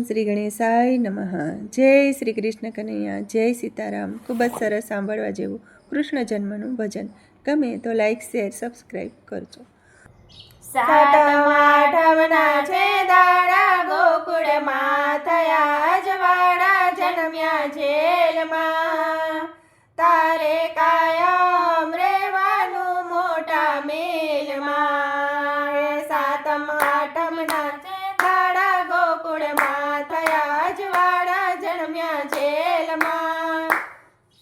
શ્રી ગણેશાય નમઃ. જય શ્રી કૃષ્ણ કનૈયા, જય સીતારામ. ખૂબ જ સરસ સાંભળવા જેવું કૃષ્ણ જન્મનું ભજન. ગમે તો લાઈક, શેર, સબસ્ક્રાઈબ કરજો. સાતમ આઠમના છે દાડા, ગોકુળમાં થયા અજવાળા, જન્મ્યા જેલમાં. તારે કાયમ રહેવાનું મોટા મેલમાં. સાતમ આઠમના છે દાડા, ગોકુળમાં થયા અજવાળા, જન્મ્યા જેલમાં.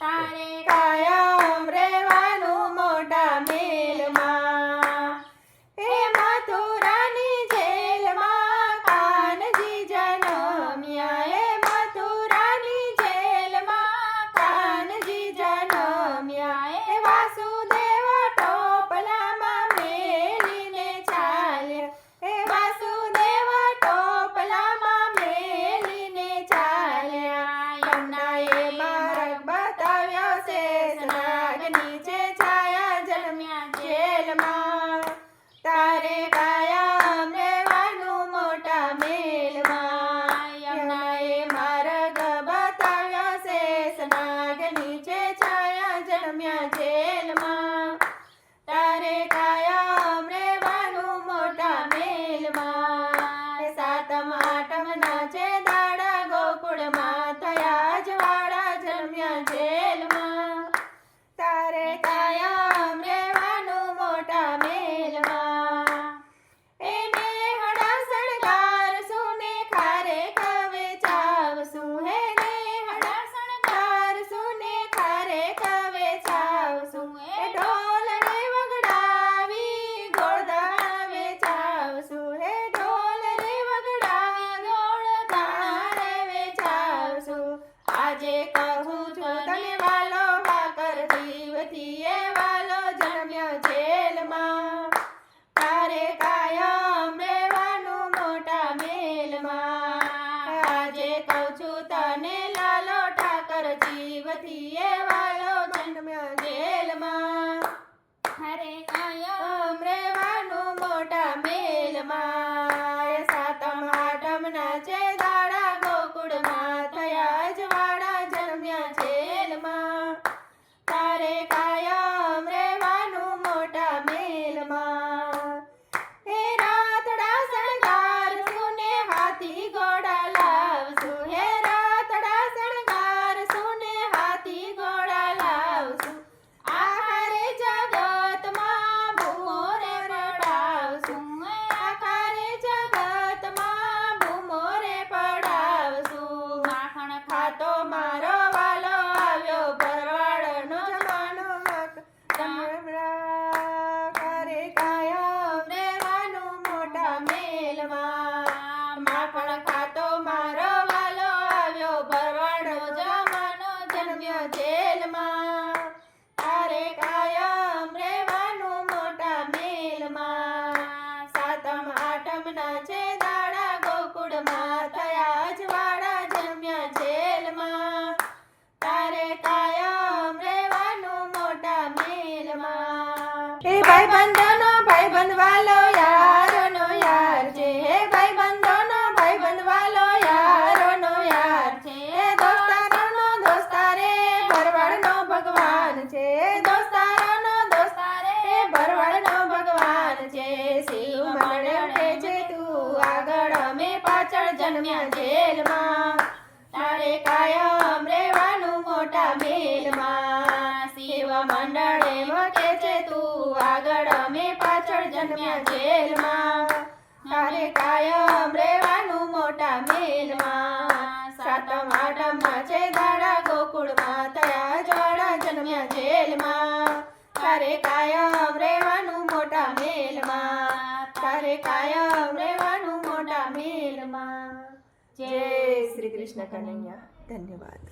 તારે કાયમ રહેવાનું મોટા મેલમાં. હે મથુરાની જેલમાં કાનજી જન્મ્યા. હે મથુરાની જેલમાં કાનજી જન્મ્યા. હે વાસુદેવ ટોપલામાં મેલીને ચાલ્યા. હે વાસુદેવ ટોપલામાં મેલીને ચાલ્યા. યમુનાએ માર્ગ બતાવ્યો, શેષનાગ નીચે છાયા, જન્મ્યા જેલમાં. તારે કાયમ રહેવાનું મોટા મેલમાં. યમુનાએ માર્ગ બતાવ્યો, શેષનાગ નીચે છાયા, જન્મ્યા જેલમાં. તારે કાયમ રહેવાનું મોટા મેલમાં. સાતમ આઠમના છે દાડા, ગોકુળમાં થયા અજવાળા, જન્મ્યા જેલમાં. તારે કાયમ રહેવાનું મોટા મેલમાં. એને હડા શણગારશું ને ખારે કવે ચાવશું. હે ને હડા શણગારશું ને ખારે કવે ચાવશું. એ ઢોલ રે વગડાવી ગોળદાણા વેચાવશું. હે ઢોલ રે વગડાવી ગોળદાણા વેચાવશું. આજે કહું છું તને વાલો, ભાકર જીવથી એ વાલો, જન્મ્યો જેલમાં. તારે કાયમ રહેવાનું મોટા મેલમાં. આજે કહું છું તને લાલો, ઠાકર જીવથી એ વાલો, જન્મ્યો જેલમાં. તારે કાયમ રહેવાનું મોટા મેલમાં. સાતમ આઠમના છે દાડા, ગોકુળમાં થયા અજવાળા, જન્મ્યા જેલમાં. તારે કાયમ રહેવાનું મોટા મેલમાં. હે રાતડા શણગારશું ને હાથી ઘોડા લાવશું. હે રાતડા શણગારશું ને હાથી ઘોડા લાવશું. આખરે જગતમાં ભૂમો રે પડાવશું. આખરે જગતમાં ભૂમો રે પડાવશું. માખણ ખાતો મારો વાલો આવ્યો, ભરવાડનો જમાનો. તારે કાયમ રહેવાનું મોટા મેલમાં. માખણ ખાતો મારો વાલો આવ્યો, ભરવાડનો જમાનો, જન્મ્યો જેલમાં. તારે કાયમ રહેવાનું મોટા મેલમાં. સાતમ આઠમના છે દાડા, ગોકુળમાં થયા અજવાળા, જન્મ્યા જેલમાં. તારે કાયમ રહેવાનું મોટા મેલમાં. હે ભાઈબંધોનો ભાઈબંધ વાલો, યારોનો યાર છે. હે ભાઈબંધોનો ભાઈબંધ વાલો, યારોનો યાર છે. હે દોસ્તારોનો દોસ્તારે ભરવાડનો ભગવાન છે. દોસ્તારોનો દોસ્તારે ભરવાડનો ભગવાન છે. શિવ મંડળે ઉઠે છે તું આગળ, અમે પાછળ, જન્મ્યા જેલમાં. તારે કાયમ રહેવાનું મોટા મેલમાં. શિવ મંડળે મૂકે છે તું આગળ, અમે પાછળ, જન્મ્યા જેલમાં. તારે કાયમ રહેવાનું મોટા મેલમાં. સાતમ આઠમના છે દાડા, ગોકુળમાં થયા અજવાળા, જન્મ્યા જેલમાં. તારે કાયમ રહેવાનું મોટા મેલમાં. તારે કાયમ રહેવાનું મોટા મેલમાં. જય શ્રી કૃષ્ણ કનૈયા. ધન્યવાદ.